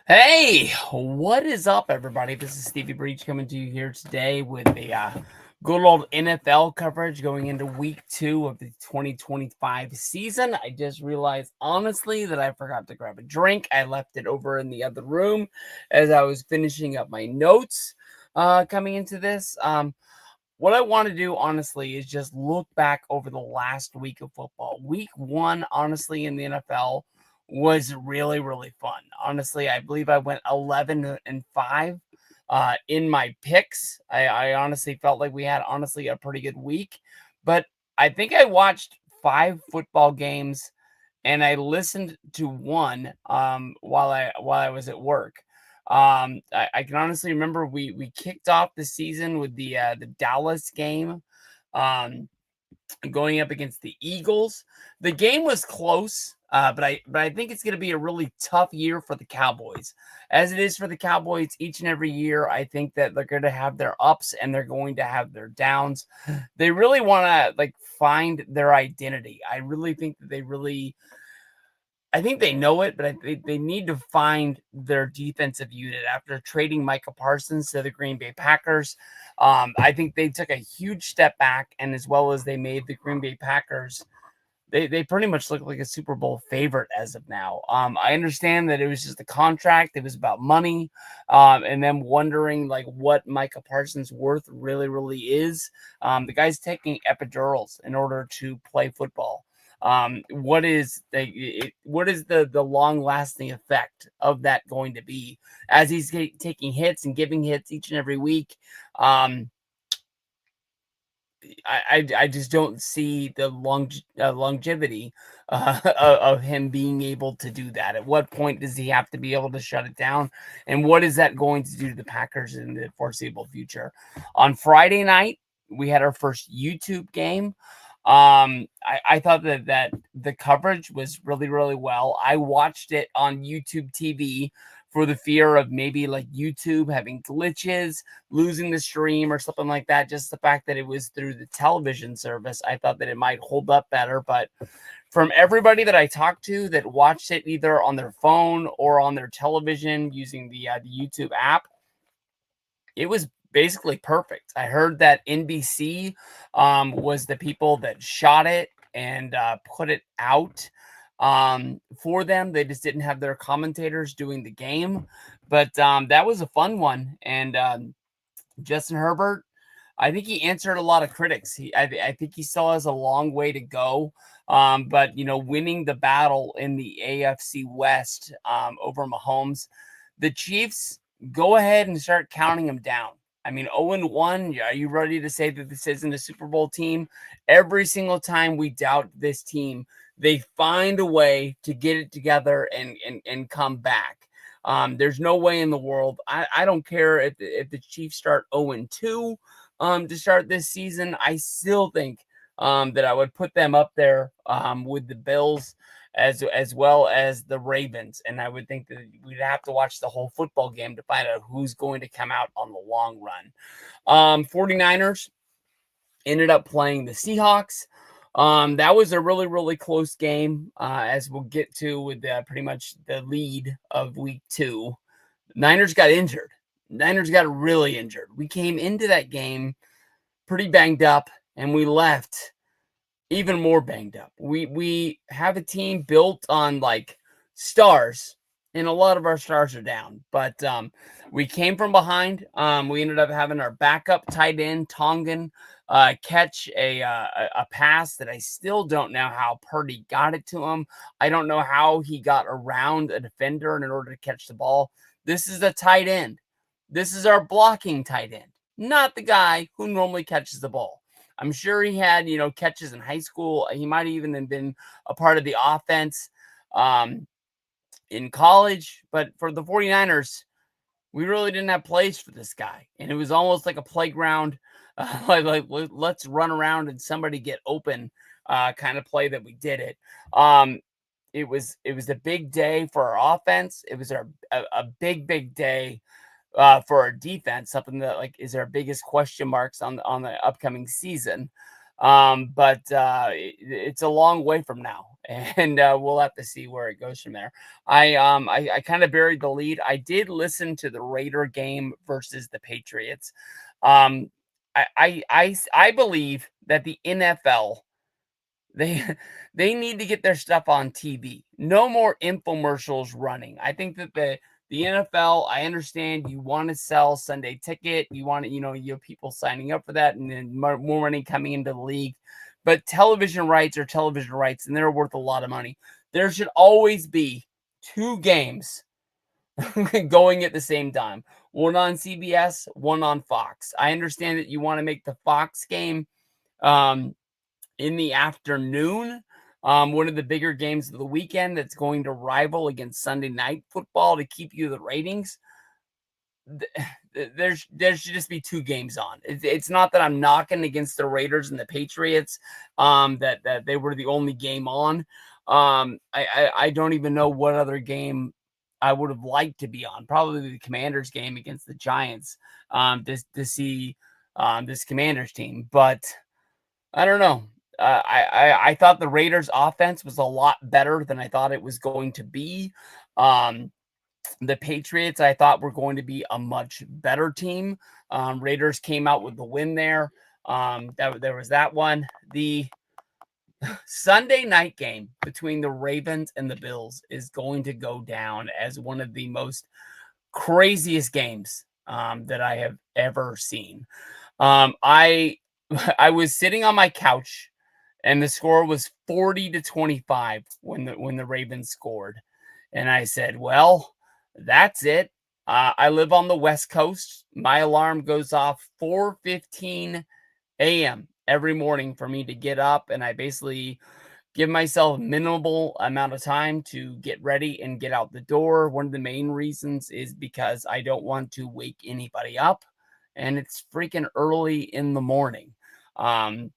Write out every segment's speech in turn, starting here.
Hey, what is up, everybody? This is Stevie Breach coming to you here today with the good old NFL coverage going into week 2 of the 2025 season. I just realized, honestly, that I forgot to grab a drink. I left it over in the other room as I was finishing up my notes coming into this. What I want to do, honestly, is just look back over the last week of football. Week 1, honestly, in the NFL was really, really fun. Honestly, I believe I went 11-5 in my picks. I honestly felt like we had honestly a pretty good week, but I think I watched 5 football games and I listened to one while I was at work. I can honestly remember we kicked off the season with the Dallas game. Um, Going up against the Eagles. The game was close, but I think it's going to be a really tough year for the Cowboys, as it is for the Cowboys each and every year. I think that they're going to have their ups and they're going to have their downs. They really want to find their identity. I really think that I think they know it, but they need to find their defensive unit after trading Micah Parsons to the Green Bay Packers. I think they took a huge step back, and as well as they made the Green Bay Packers, they pretty much look like a Super Bowl favorite as of now. I understand that it was just a contract; it was about money, and them wondering what Micah Parsons' worth really is. The guy's taking epidurals in order to play football. What is the long lasting effect of that going to be as he's taking hits and giving hits each and every week? Um, I just don't see the longevity of him being able to do that. At what point does he have to be able to shut it down? And what is that going to do to the Packers in the foreseeable future? On Friday night, we had our first YouTube game. I thought that the coverage was really well. I watched it on YouTube TV for the fear of maybe YouTube having glitches, losing the stream or something like that. Just the fact that it was through the television service, I thought that it might hold up better. But from everybody that I talked to that watched it either on their phone or on their television using the YouTube app, it was basically perfect. I heard that NBC was the people that shot it and put it out for them. They just didn't have their commentators doing the game, but that was a fun one. And Justin Herbert, I think he answered a lot of critics. I think he still has a long way to go. But winning the battle in the AFC West over Mahomes, the Chiefs, go ahead and start counting them down. I mean, 0-1. Are you ready to say that this isn't a Super Bowl team? Every single time we doubt this team, they find a way to get it together and come back. There's no way in the world. I don't care if the Chiefs start 0-2 to start this season. I still think that I would put them up there with the Bills as well as the Ravens. And I would think that we'd have to watch the whole football game to find out who's going to come out on the long run. 49ers ended up playing the Seahawks. That was a really close game, as we'll get to with pretty much the lead of week 2. Niners got injured. Niners got really injured. We came into that game pretty banged up, and we left even more banged up. We have a team built on stars, and a lot of our stars are down. But we came from behind. We ended up having our backup tight end Tongan catch a pass that I still don't know how Purdy got it to him. I don't know how he got around a defender in order to catch the ball. This is a tight end. This is our blocking tight end, not the guy who normally catches the ball. I'm sure he had, catches in high school. He might even have been a part of the offense in college. But for the 49ers, we really didn't have plays for this guy. And it was almost like a playground, let's run around and somebody get open kind of play that we did it. It was a big day for our offense. It was a big day for our defense, something that is our biggest question marks on the upcoming season. But it's a long way from now, and we'll have to see where it goes from there. I kind of buried the lead. I did listen to the Raider game versus the Patriots. Um, I believe that the NFL they they need to get their stuff on TV. No more infomercials running. I think that the NFL, I understand you want to sell Sunday ticket, you want to, you have people signing up for that, and then more money coming into the league. But television rights are television rights, and they're worth a lot of money. There should always be two games going at the same time. One on CBS, one on Fox. I understand that you want to make the Fox game um in the afternoon. One of the bigger games of the weekend that's going to rival against Sunday night football to keep you the ratings. There should just be two games on. It's not that I'm knocking against the Raiders and the Patriots, that they were the only game on. I don't even know what other game I would have liked to be on. Probably the Commanders game against the Giants, to see this Commanders team, but I don't know. I thought the Raiders' offense was a lot better than I thought it was going to be. Um, the Patriots, I thought, were going to be a much better team. Raiders came out with the win there. There was that one. The Sunday night game between the Ravens and the Bills is going to go down as one of the most craziest games that I have ever seen. I I was sitting on my couch and the score was 40-25 when the Ravens scored. And I said, "Well, that's it. I live on the West Coast. My alarm goes off 4:15 a.m. every morning for me to get up, and I basically give myself minimal amount of time to get ready and get out the door. One of the main reasons is because I don't want to wake anybody up, and it's freaking early in the morning. Um,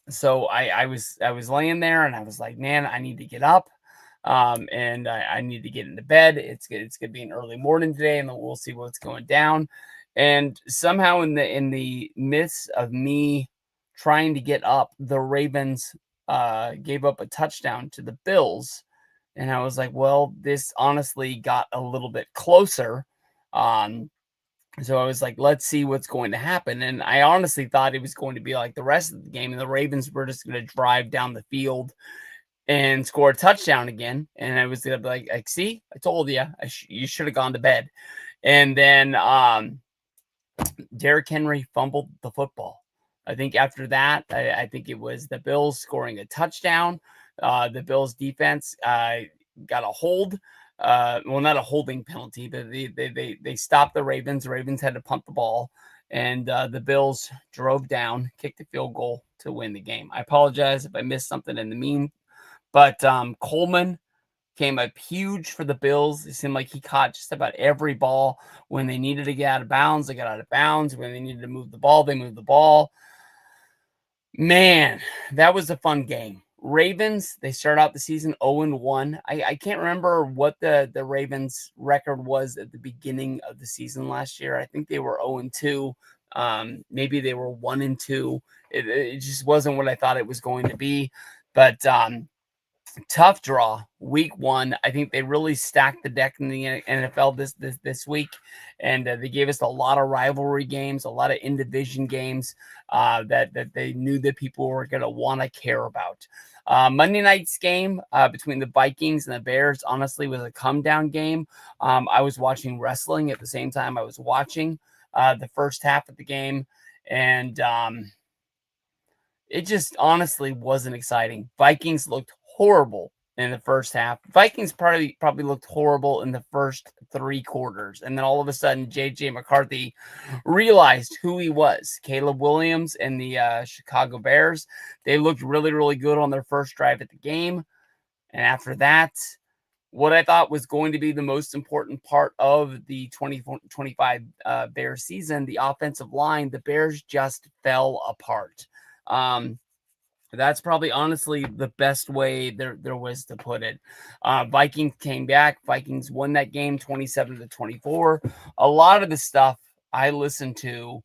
so I was laying there and I was like, man, I need to get up. And I need to get into bed. It's gonna be an early morning today, and then we'll see what's going down. And somehow in the midst of me trying to get up, the Ravens gave up a touchdown to the Bills. And I was like, well, this honestly got a little bit closer. Um, so I was like, let's see what's going to happen. And I honestly thought it was going to be like the rest of the game, and the Ravens were just going to drive down the field and score a touchdown again. And I was going to be like, see, I told you, you should have gone to bed. And then Derrick Henry fumbled the football. I think after that, I think it was the Bills scoring a touchdown. The Bills defense got a hold. Well, not a holding penalty, but they stopped the Ravens. The Ravens had to punt the ball, and the Bills drove down, kicked the field goal to win the game. I apologize if I missed something in the meme, but Coleman came up huge for the Bills. It seemed like he caught just about every ball. When they needed to get out of bounds, they got out of bounds. When they needed to move the ball, they moved the ball. Man, that was a fun game. Ravens, they start out the season 0-1. I can't remember what the Ravens record was at the beginning of the season last year. I think they were 0-2. Maybe they were 1-2. It just wasn't what I thought it was going to be. But tough draw week one. I think they really stacked the deck in the NFL this week, and they gave us a lot of rivalry games, a lot of in division games that they knew that people were going to want to care about. Monday night's game between the Vikings and the Bears honestly was a come down game. I was watching wrestling at the same time I was watching the first half of the game, and it just honestly wasn't exciting. Vikings looked horrible in the first half. Vikings probably looked horrible in the first three quarters. And then all of a sudden, J.J. McCarthy realized who he was. Caleb Williams and the Chicago Bears, they looked really, really good on their first drive at the game. And after that, what I thought was going to be the most important part of the 2025 Bears season, the offensive line, the Bears just fell apart. That's probably honestly the best way there was to put it. Vikings came back. Vikings won that game 27-24. A lot of the stuff I listened to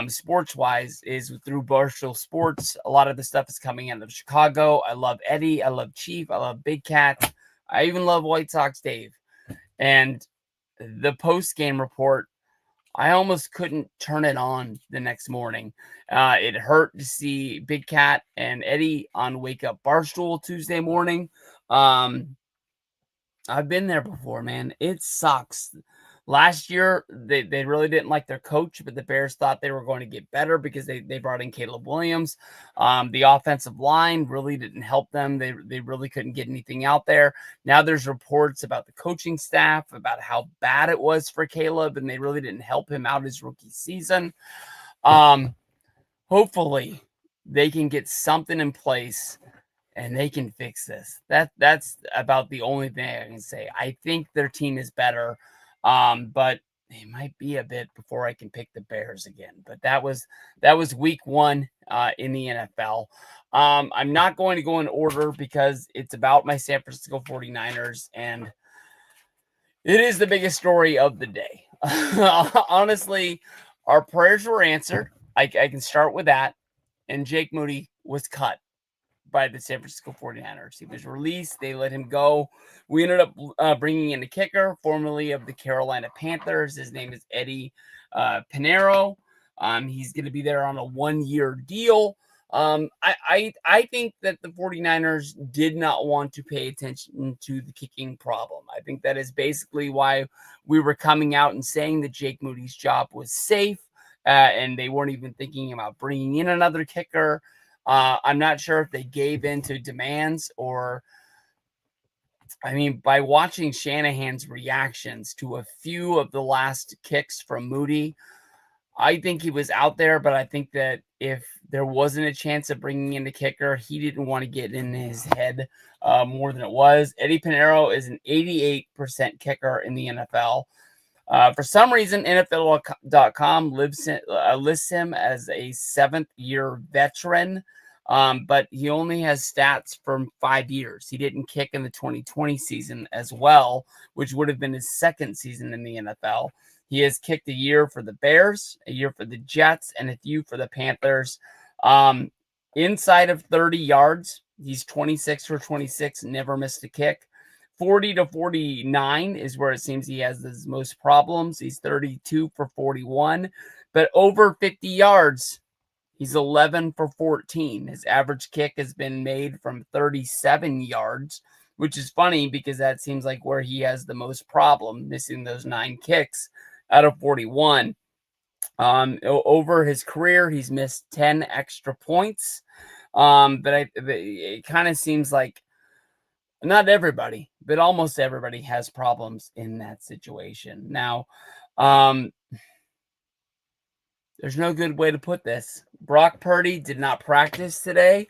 sports wise is through Barstool Sports. A lot of the stuff is coming out of Chicago. I love Eddie. I love Chief. I love Big Cat. I even love White Sox Dave. And the post game report, I almost couldn't turn it on the next morning. It hurt to see Big Cat and Eddie on Wake Up Barstool Tuesday morning. I've been there before, man. It sucks. Last year, they really didn't like their coach, but the Bears thought they were going to get better because they brought in Caleb Williams. The offensive line really didn't help them. They really couldn't get anything out there. Now there's reports about the coaching staff, about how bad it was for Caleb, and they really didn't help him out his rookie season. Hopefully, they can get something in place and they can fix this. That's about the only thing I can say. I think their team is better. But it might be a bit before I can pick the Bears again. But that was week 1 in the NFL. I'm not going to go in order because it's about my San Francisco 49ers, and it is the biggest story of the day. Honestly, our prayers were answered. I can start with that. And Jake Moody was cut by the San Francisco 49ers. He was released. They let him go. We ended up bringing in a kicker, formerly of the Carolina Panthers. His name is Eddie Pinheiro. He's going to be there on a 1-year deal. I think that the 49ers did not want to pay attention to the kicking problem. I think that is basically why we were coming out and saying that Jake Moody's job was safe, and they weren't even thinking about bringing in another kicker. I'm not sure if they gave in to demands or, I mean, by watching Shanahan's reactions to a few of the last kicks from Moody, I think he was out there, but I think that if there wasn't a chance of bringing in the kicker, he didn't want to get in his head more than it was. Eddie Pinheiro is an 88% kicker in the NFL. For some reason, NFL.com lists him as a 7th-year veteran. But he only has stats from 5 years. He didn't kick in the 2020 season as well, which would have been his 2nd season in the NFL. He has kicked a year for the Bears, a year for the Jets, and a few for the Panthers. Inside of 30 yards, he's 26 for 26, never missed a kick. 40 to 49 is where it seems he has the most problems. He's 32 for 41, but over 50 yards, he's 11 for 14. His average kick has been made from 37 yards, which is funny because that seems like where he has the most problem, missing those 9 kicks out of 41. Over his career, he's missed 10 extra points. But it kind of seems like not everybody, but almost everybody has problems in that situation. Now, there's no good way to put this. Brock Purdy did not practice today.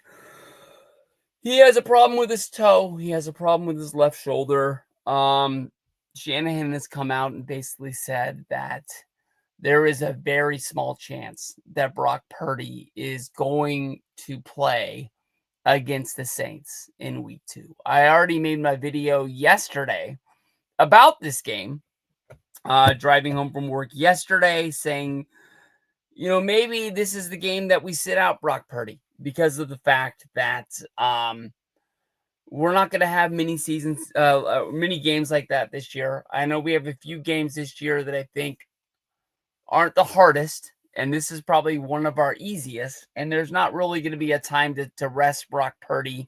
He has a problem with his toe. He has a problem with his left shoulder. Shanahan has come out and basically said that there is a very small chance that Brock Purdy is going to play against the Saints in week 2. I already made my video yesterday about this game, driving home from work yesterday, saying, you know, maybe this is the game that we sit out Brock Purdy because of the fact that we're not going to have many games like that this year. I know we have a few games this year that I think aren't the hardest, and this is probably one of our easiest, and there's not really going to be a time to rest Brock Purdy.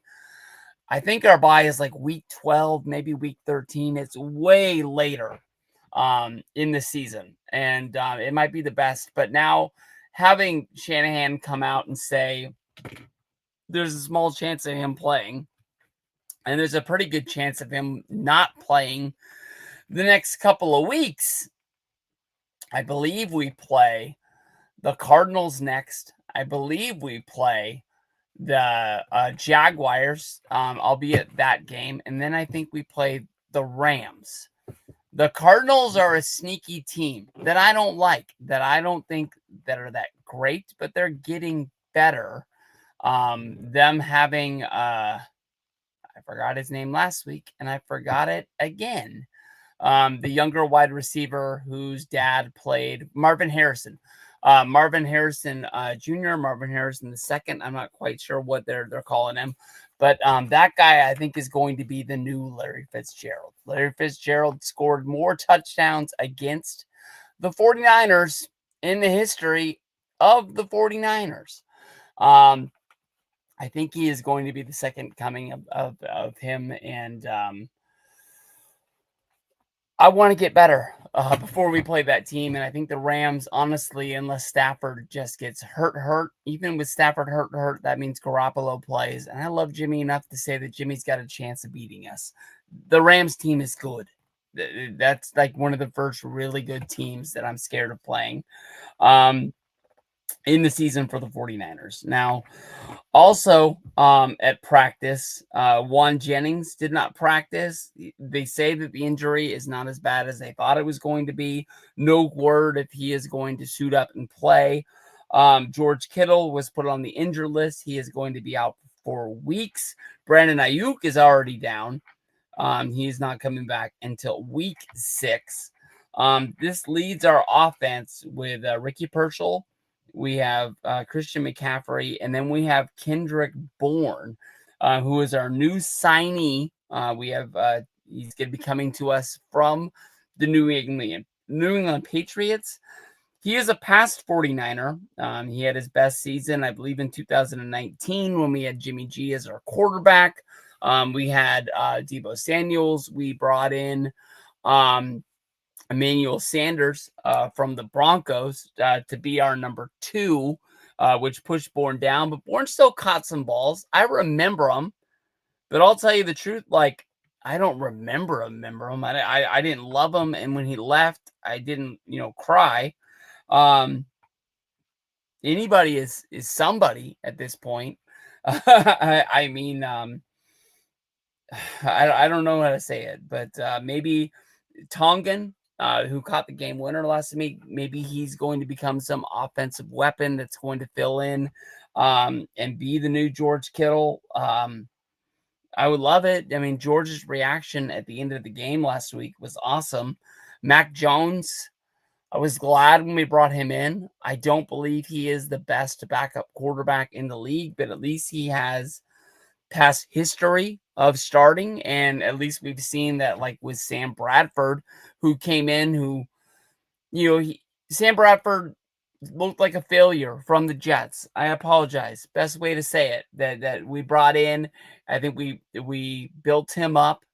I think our bye is like week 12, maybe week 13. It's way later in the season, and it might be the best. But now having Shanahan come out and say there's a small chance of him playing, and there's a pretty good chance of him not playing the next couple of weeks. I believe we play the Cardinals next. I believe we play the Jaguars, albeit that game. And then I think we play the Rams. The Cardinals are a sneaky team that I don't like, that I don't think that are that great, but they're getting better. Them having, I forgot his name last week, and I forgot it again. The younger wide receiver whose dad played, Marvin Harrison. Marvin Harrison Jr., Marvin Harrison II. I'm not quite sure what they're calling him, but that guy I think is going to be the new Larry Fitzgerald. Larry Fitzgerald scored more touchdowns against the 49ers in the history of the 49ers. I think he is going to be the second coming of him, and I want to get better before we play that team. And I think the Rams, honestly, unless Stafford just gets hurt, even with Stafford hurt, that means Garoppolo plays. And I love Jimmy enough to say that Jimmy's got a chance of beating us. The Rams team is good. That's like one of the first really good teams that I'm scared of playing in the season for the 49ers. Now, also at practice, Juan Jennings did not practice. They say that the injury is not as bad as they thought it was going to be. No word if he is going to suit up and play. George Kittle was put on the injured list. He is going to be out for weeks. Brandon Ayuk is already down. He is not coming back until week 6. This leads our offense with Ricky Pearsall. We have Christian McCaffrey, and then we have Kendrick Bourne, who is our new signee. We have he's going to be coming to us from the New England Patriots. He is a past 49er. He had his best season, I believe, in 2019 when we had Jimmy G as our quarterback. We had Deebo Samuels. We brought in Emmanuel Sanders from the Broncos to be our number 2, which pushed Bourne down. But Bourne still caught some balls. I remember him, but I'll tell you the truth. Like, I don't remember him. I didn't love him, and when he left, I didn't, cry. Anybody is somebody at this point. I mean, I don't know how to say it, but maybe Tongan, who caught the game winner last week, maybe he's going to become some offensive weapon that's going to fill in and be the new George Kittle. I would love it. I mean, George's reaction at the end of the game last week was awesome. Mac Jones, I was glad when we brought him in. I don't believe he is the best backup quarterback in the league, but at least he has past history of starting, and at least we've seen that, like with Sam Bradford, who came in, who, Sam Bradford looked like a failure from the Jets. I apologize. Best way to say it, that we brought in. I think we built him up.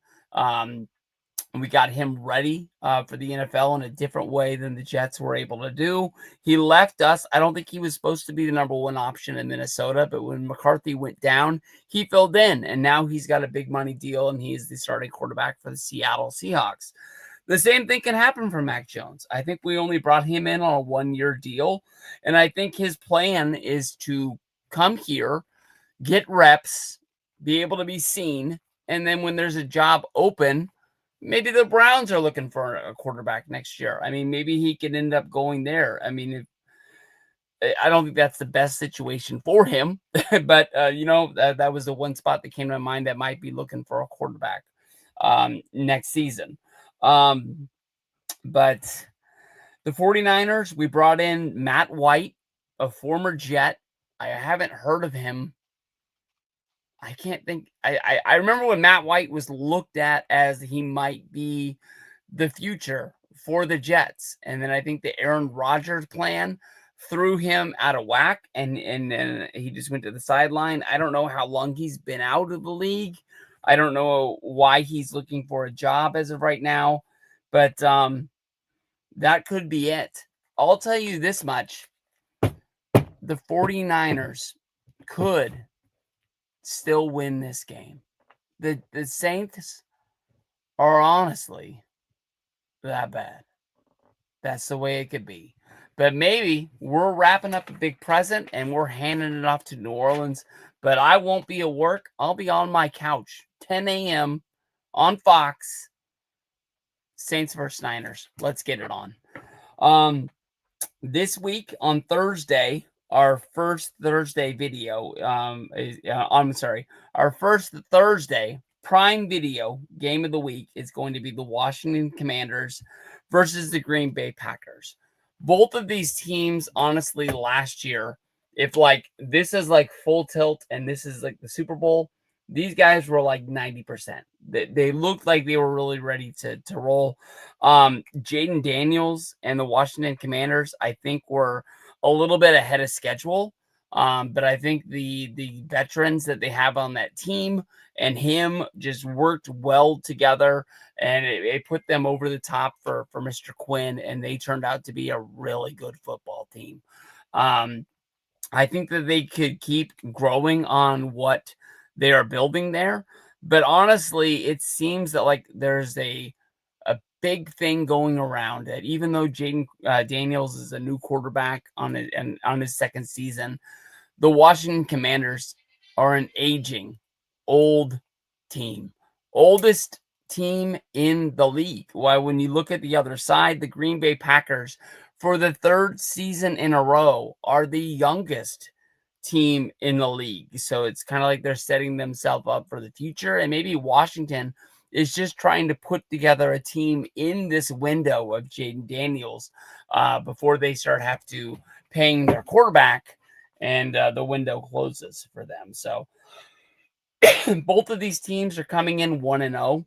We got him ready for the NFL in a different way than the Jets were able to do. He left us. I don't think he was supposed to be the number 1 option in Minnesota, but when McCarthy went down, he filled in, and now he's got a big money deal, and he is the starting quarterback for the Seattle Seahawks. The same thing can happen for Mac Jones. I think we only brought him in on a 1-year deal, and I think his plan is to come here, get reps, be able to be seen, and then when there's a job open, maybe the Browns are looking for a quarterback next year. I mean, maybe he could end up going there. I mean, I don't think that's the best situation for him, but that was the one spot that came to mind that might be looking for a quarterback next season. But the 49ers, we brought in Matt White, a former Jet. I haven't heard of him. I can't think. I remember when Matt White was looked at as he might be the future for the Jets. And then I think the Aaron Rodgers plan threw him out of whack, and he just went to the sideline. I don't know how long he's been out of the league. I don't know why he's looking for a job as of right now, but that could be it. I'll tell you this much. The 49ers could still win this game. The Saints are honestly that bad. That's the way it could be. But maybe we're wrapping up a big present and we're handing it off to New Orleans. But I won't be at work. I'll be on my couch, 10 a.m. on Fox. Saints versus Niners. Let's get it on. This week on Thursday, our first Thursday video our first Thursday Prime Video game of the week is going to be the Washington Commanders versus the Green Bay Packers. Both of these teams, honestly, last year, if like this is like full tilt and this is like the Super Bowl, these guys were like 90%. They looked like they were really ready to roll. Jaden Daniels and the Washington Commanders, I think, were a little bit ahead of schedule. But I think the veterans that they have on that team and him just worked well together, and it put them over the top for Mr. Quinn, and they turned out to be a really good football team. Um, I think that they could keep growing on what they are building there, but honestly, it seems that like there's a big thing going around that even though Jaden Daniels is a new quarterback on it and on his second season, the Washington Commanders are an aging, old team, oldest team in the league. Why, when you look at the other side, the Green Bay Packers, for the third season in a row, are the youngest team in the league. So it's kind of like they're setting themselves up for the future. And maybe Washington is just trying to put together a team in this window of Jaden Daniels before they start have to paying their quarterback and the window closes for them. So both of these teams are coming in 1-0.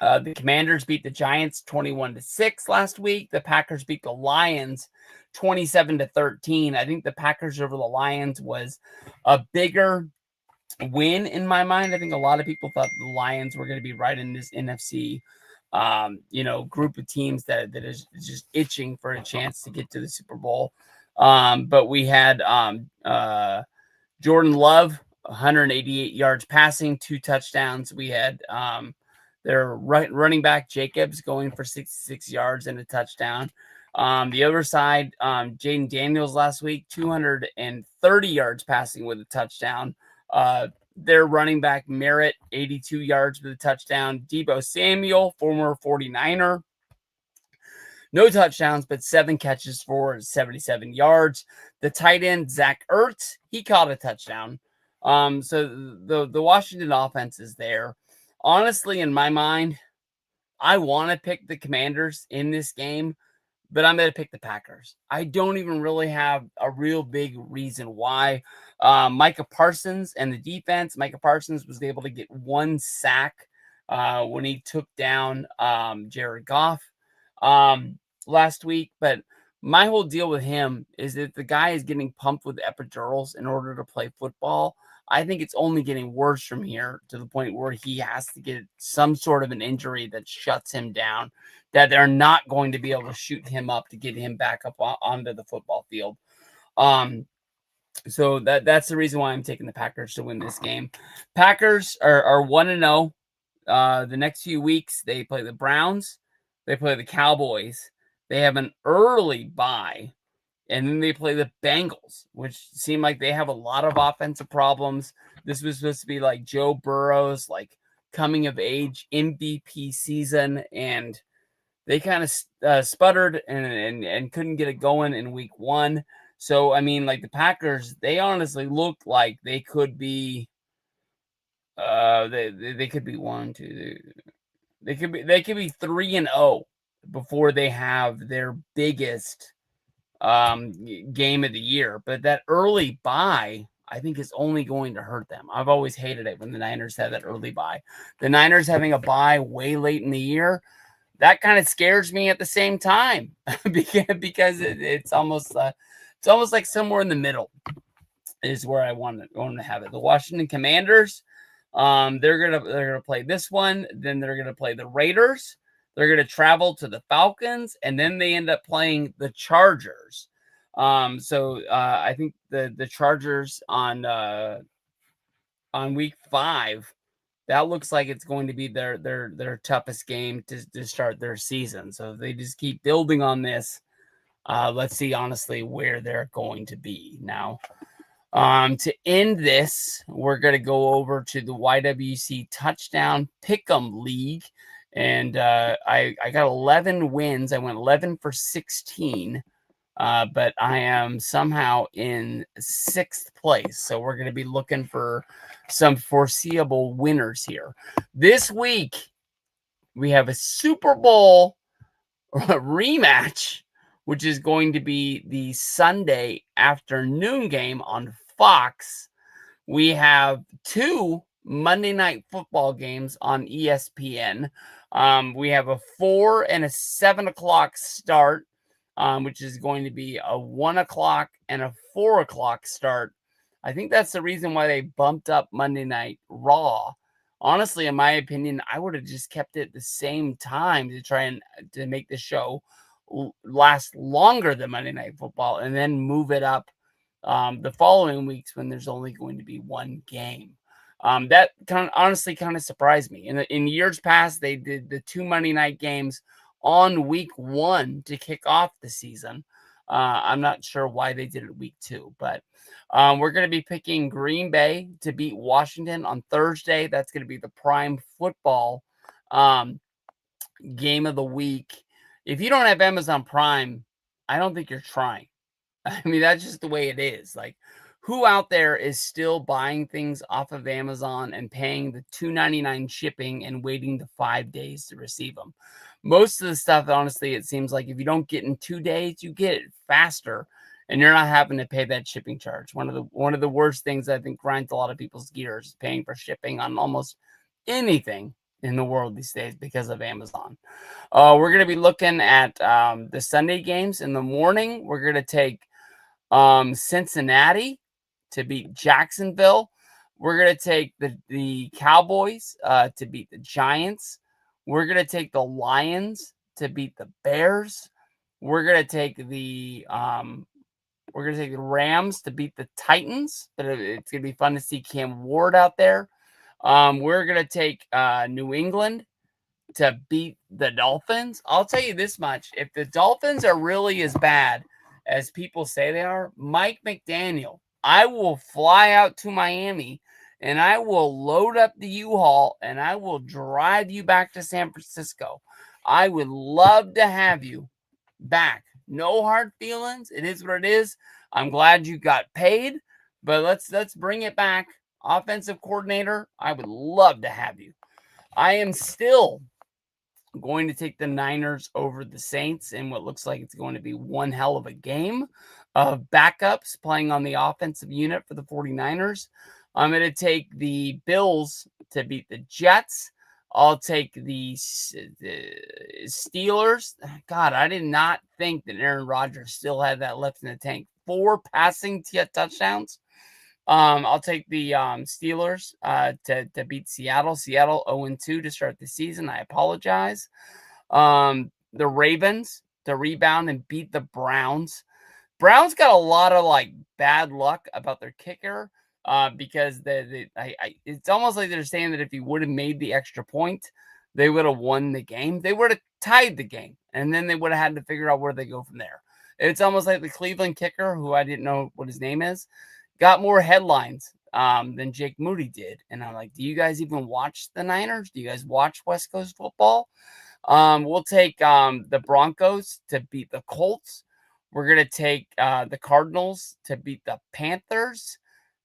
The Commanders beat the Giants 21-6 last week. The Packers beat the Lions 27-13. I think the Packers over the Lions was a bigger win in my mind. I think a lot of people thought the Lions were going to be right in this NFC group of teams that is just itching for a chance to get to the Super Bowl. But we had Jordan Love, 188 yards passing, 2 touchdowns. We had their running back Jacobs going for 66 yards and a touchdown. The other side, Jaden Daniels last week, 230 yards passing with a touchdown. Their running back Merritt, 82 yards with a touchdown. Deebo Samuel, former 49er, no touchdowns, but 7 catches for 77 yards. The tight end, Zach Ertz, he caught a touchdown. So the Washington offense is there. Honestly, in my mind, I want to pick the Commanders in this game, but I'm going to pick the Packers. I don't even really have a real big reason why. Micah Parsons and the defense, Micah Parsons was able to get 1 sack when he took down Jared Goff last week. But my whole deal with him is that the guy is getting pumped with epidurals in order to play football. I think it's only getting worse from here to the point where he has to get some sort of an injury that shuts him down, that they're not going to be able to shoot him up to get him back up onto the football field. So that's the reason why I'm taking the Packers to win this game. Packers are 1-0. The next few weeks, they play the Browns. They play the Cowboys. They have an early bye. And then they play the Bengals, which seem like they have a lot of offensive problems. This was supposed to be like Joe Burrow's like coming of age MVP season, and they kind of sputtered and couldn't get it going in week 1. So I mean, like the Packers, they honestly look like they could be. They could be 1, 2. They could be 3-0 before they have their biggest game of the year. But that early bye, I think, is only going to hurt them. I've always hated it when the Niners have that early bye. The Niners having a bye way late in the year, that kind of scares me at the same time because it's almost like somewhere in the middle is where I want to have it. The Washington Commanders, they're gonna play this one, then they're gonna play the Raiders. They're going to travel to the Falcons, and then they end up playing the Chargers. So I think the Chargers on week 5, that looks like it's going to be their toughest game to start their season. So if they just keep building on this, let's see honestly where they're going to be now. To end this, we're going to go over to the YWC Touchdown Pick'em League. And I got 11 wins. I went 11 for 16, but I am somehow in 6th place. So we're going to be looking for some foreseeable winners here. This week, we have a Super Bowl rematch which is going to be the Sunday afternoon game on Fox. We have 2 Monday Night Football games on ESPN. We have a 4 and a 7 o'clock start, which is going to be a 1 o'clock and a 4 o'clock start. I think that's the reason why they bumped up Monday Night Raw. Honestly, in my opinion, I would have just kept it the same time to try and to make the show last longer than Monday Night Football, and then move it up the following weeks when there's only going to be one game. That honestly kind of surprised me. In years past, they did the 2 Monday night games on week 1 to kick off the season. I'm not sure why they did it week 2, but we're going to be picking Green Bay to beat Washington on Thursday. That's going to be the prime football game of the week. If you don't have Amazon Prime, I don't think you're trying. I mean, that's just the way it is. Like, who out there is still buying things off of Amazon and paying the $2.99 shipping and waiting the 5 days to receive them? Most of the stuff, honestly, it seems like if you don't get in 2 days, you get it faster, and you're not having to pay that shipping charge. One of the worst things I think grinds a lot of people's gears is paying for shipping on almost anything in the world these days because of Amazon. We're going to be looking at the Sunday games in the morning. We're going to take Cincinnati to beat Jacksonville. We're going to take the Cowboys to beat the Giants. We're going to take the Lions to beat the Bears. We're going to take the Rams to beat the Titans. It's going to be fun to see Cam Ward out there. We're going to take New England to beat the Dolphins. I'll tell you this much. If the Dolphins are really as bad as people say they are, Mike McDaniel, I will fly out to Miami and I will load up the U-Haul and I will drive you back to San Francisco. I would love to have you back. No hard feelings. It is what it is. I'm glad you got paid, but let's bring it back. Offensive coordinator, I would love to have you. I am still going to take the Niners over the Saints in what looks like it's going to be one hell of a game of backups playing on the offensive unit for the 49ers. I'm going to take the Bills to beat the Jets. I'll take the Steelers. God, I did not think that Aaron Rodgers still had that left in the tank. 4 passing touchdowns. I'll take the Steelers to beat Seattle. Seattle 0-2 to start the season. I apologize. The Ravens to rebound and beat the Browns. Browns got a lot of bad luck about their kicker because it's almost like they're saying that if he would have made the extra point, they would have won the game. They would have tied the game, and then they would have had to figure out where they go from there. It's almost like the Cleveland kicker, who I didn't know what his name is, got more headlines than Jake Moody did. And I'm like, do you guys even watch the Niners? Do you guys watch West Coast football? We'll take the Broncos to beat the Colts. We're going to take the Cardinals to beat the Panthers.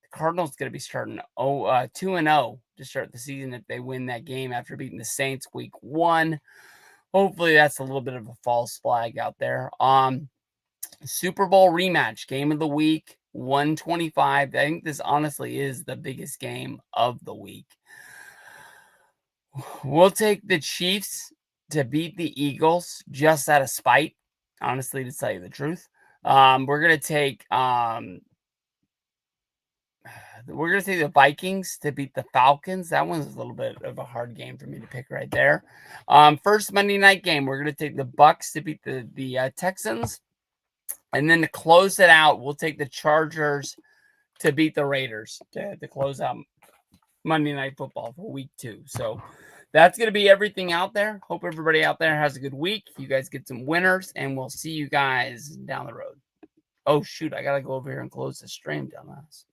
The Cardinals going to be starting 2-0 to start the season if they win that game after beating the Saints week 1. Hopefully that's a little bit of a false flag out there. Super Bowl rematch, game of the week, 125. I think this honestly is the biggest game of the week. We'll take the Chiefs to beat the Eagles just out of spite, honestly, to tell you the truth. We're going to take the Vikings to beat the Falcons. That one's a little bit of a hard game for me to pick right there. First Monday night game, we're going to take the Bucks to beat the Texans. And then to close it out, we'll take the Chargers to beat the Raiders to close out Monday Night Football for week 2. So that's going to be everything out there. Hope everybody out there has a good week. You guys get some winners, and we'll see you guys down the road. Oh, shoot. I got to go over here and close the stream, dumbass.